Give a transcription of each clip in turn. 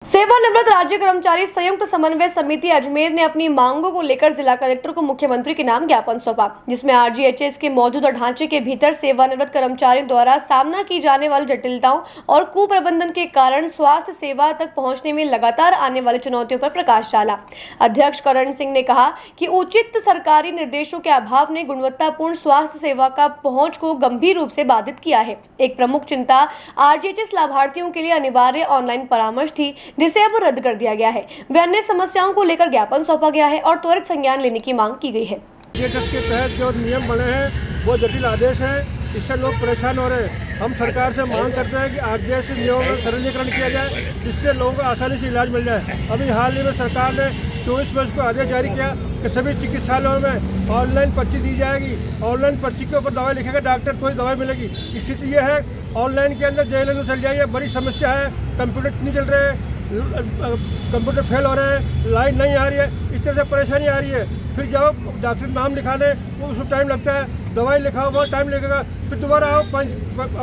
सेवानिवृत्त राज्य कर्मचारी संयुक्त समन्वय समिति अजमेर ने अपनी मांगों को लेकर जिला कलेक्टर को मुख्यमंत्री के नाम ज्ञापन सौंपा, जिसमें आरजीएचएस के मौजूदा ढांचे के भीतर सेवानिवृत्त कर्मचारियों द्वारा सामना की जाने वाली जटिलताओं और कुप्रबंधन के कारण स्वास्थ्य सेवा तक पहुंचने में लगातार आने वाली चुनौतियों पर प्रकाश डाला। अध्यक्ष करण सिंह ने कहा कि उचित सरकारी निर्देशों के अभाव ने गुणवत्तापूर्ण स्वास्थ्य सेवा का पहुँच को गंभीर रूप से बाधित किया है। एक प्रमुख चिंता आरजीएचएस लाभार्थियों के लिए अनिवार्य ऑनलाइन परामर्श थी, जिसे अब रद्द कर दिया गया है। वे अन्य समस्याओं को लेकर ज्ञापन सौंपा गया है और त्वरित संज्ञान लेने की मांग की गई है। आरजीएचएस के तहत जो नियम बने हैं वो जटिल आदेश है, इससे लोग परेशान हो रहे हैं। हम सरकार से मांग करते हैं कि आरजीएचएस नियमों में सरलीकरण किया जाए, जिससे लोगों को आसानी से इलाज मिल जाए। अभी हाल ही में सरकार ने 24 मार्च को आदेश जारी किया कि सभी चिकित्सालयों में ऑनलाइन पर्ची दी जाएगी। ऑनलाइन पर्ची के ऊपर दवाई लिखेगा डॉक्टर, तो ही दवाई मिलेगी। स्थिति ये है, ऑनलाइन के अंदर जेल में चल जाइए, बड़ी समस्या है। कंप्यूटर नहीं चल रहे हैं, कंप्यूटर फेल हो रहे हैं, लाइन नहीं आ रही है, इस तरह से परेशानी आ रही है। फिर जब डॉक्टर नाम लिखाने वो उसको टाइम लगता है, दवाई लिखाओ बहुत टाइम लगेगा, फिर दोबारा आओ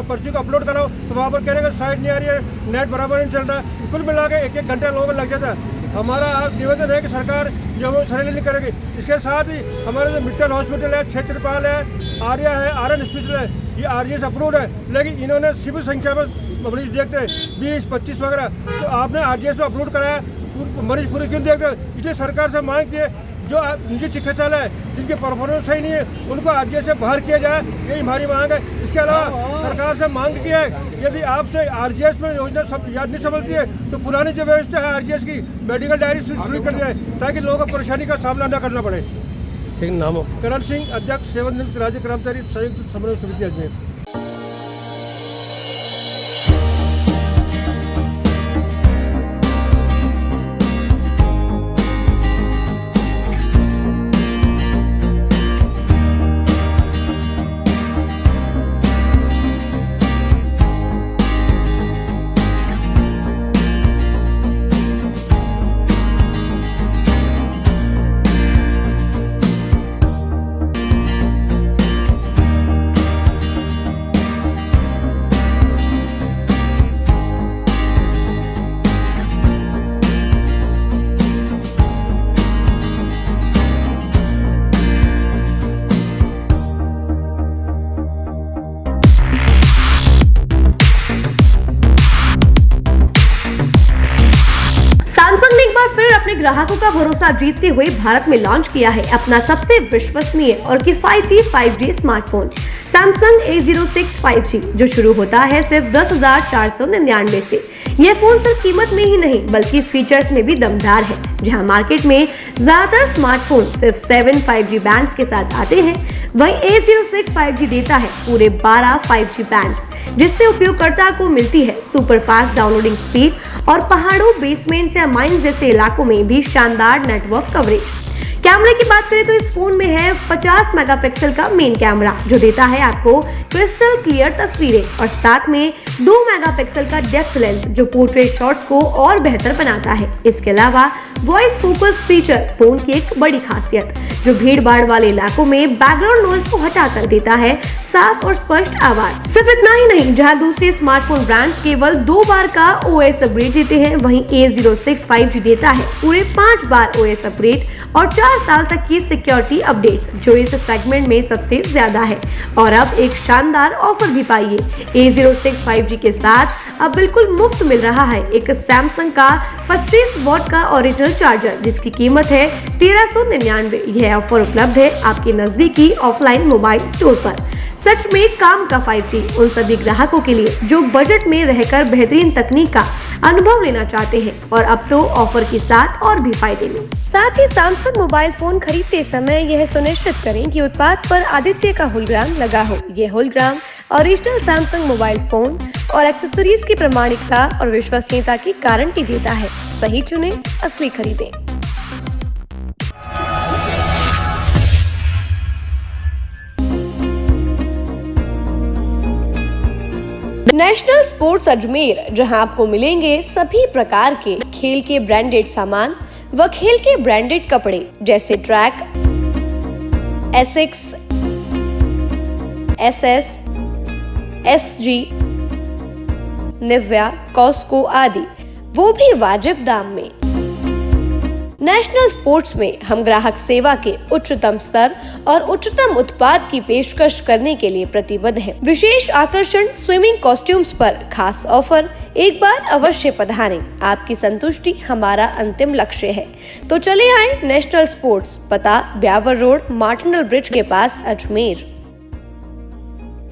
पर्ची को अपलोड कराओ तो वहाँ पर कहने का साइट नहीं आ रही है, नेट बराबर नहीं चल रहा है। कुल मिला के एक घंटा लोगों को लग जाता है। हमारा निवेदन है कि सरकार जो सरलीकरण करेगी। इसके साथ ही हमारे जो मित्तल हॉस्पिटल है, क्षेत्रपाल है, आर्या है, आरएन हॉस्पिटल है, ये आरजीएस अप्रूव्ड है, लेकिन इन्होंने सीमित संख्या में मरीज देखते हैं 20-25 वगैरह। तो आपने आरजीएस में अपलोड कराया, मरीज पूरे क्यों देखते हैं? इसलिए सरकार से मांग की है जो निजी चिकित्सालय है जिनके परफॉर्मेंस सही नहीं है उनको आरजीएस से बाहर किया जाए, यही हमारी मांग है। इसके अलावा सरकार से मांग की है यदि आपसे आरजीएस में योजना याद नहीं समझती है तो पुरानी जो व्यवस्था है आरजीएस की मेडिकल डायरी शुरू कर जाए, ताकि लोगों को परेशानी का सामना न करना पड़े। ठीक नाम हो? करण सिंह, अध्यक्ष सेवानिवृत्त राज्य कर्मचारी संयुक्त समन्वय समिति अजमेर। सैमसंग ने एक बार फिर अपने ग्राहकों का भरोसा जीतते हुए भारत में लॉन्च किया है अपना सबसे विश्वसनीय और किफायती 5G smartphone Samsung A06 5G, जो शुरू होता है सिर्फ 10,499 से। यह फोन सिर्फ कीमत में ही नहीं बल्कि फीचर्स में भी दमदार है। जहां मार्केट में ज्यादातर स्मार्टफोन सिर्फ 7 5G बैंड्स के साथ आते हैं, वहीं A06 5G देता है पूरे 12 5G बैंड्स, जिससे उपयोगकर्ता को मिलती है सुपर फास्ट डाउनलोडिंग स्पीड और पहाड़ों, बेसमेंट या माइंस जैसे इलाकों में भी शानदार नेटवर्क कवरेज। कैमरे की बात करें तो इस फोन में है 50 मेगापिक्सल का मेन कैमरा, जो देता है आपको क्रिस्टल क्लियर तस्वीरें, और साथ में 2 मेगापिक्सल का डेप्थ लेंस, जो पोर्ट्रेट शॉट्स को और बेहतर बनाता है। इसके अलावा वॉइस फोकस फीचर फोन की एक बड़ी खासियत, जो भीड़ भाड़ वाले इलाकों में बैकग्राउंड नॉइज को हटाकर देता है साफ और स्पष्ट आवाज। सिर्फ इतना ही नहीं, जहां दूसरे स्मार्टफोन ब्रांड्स केवल 2 बार का OS अपग्रेड देते हैं, वहीं A06 5G देता है पूरे 5 बार OS अपग्रेड और 4 साल तक की सिक्योरिटी अपडेट्स, जो इस सेगमेंट में सबसे ज्यादा है। और अब एक शानदार ऑफर भी पाइए। A06 5G के साथ अब बिल्कुल मुफ्त मिल रहा है एक सैमसंग का 25 वॉट का ओरिजिनल चार्जर, जिसकी कीमत है 1399। यह ऑफर उपलब्ध है आपके नजदीकी ऑफलाइन मोबाइल स्टोर पर। सच में काम का 5G उन सभी ग्राहकों के लिए जो बजट में रहकर बेहतरीन तकनीक का अनुभव लेना चाहते हैं, और अब तो ऑफर के साथ और भी फायदे में। साथ ही सैमसंग मोबाइल फोन खरीदते समय यह सुनिश्चित करें कि उत्पाद पर आदित्य का होलोग्राम लगा हो। यह hologram original Samsung mobile phone और एक्सेसरीज की प्रामाणिकता और विश्वसनीयता की गारंटी देता है। सही चुने, असली खरीदें। नेशनल स्पोर्ट्स अजमेर, जहां आपको मिलेंगे सभी प्रकार के खेल के ब्रांडेड सामान व खेल के ब्रांडेड कपड़े, जैसे track, Asics, SS, SG, Nivia, Cosco आदि। वो भी वाजिब दाम में। नेशनल स्पोर्ट्स में हम ग्राहक सेवा के उच्चतम स्तर और उच्चतम उत्पाद की पेशकश करने के लिए प्रतिबद्ध हैं। विशेष आकर्षण स्विमिंग कॉस्ट्यूम्स पर खास ऑफर, एक बार अवश्य पधारें। आपकी संतुष्टि हमारा अंतिम लक्ष्य है। तो चले आए नेशनल स्पोर्ट्स, पता ब्यावर रोड, मार्टिनल ब्रिज के पास, अजमेर।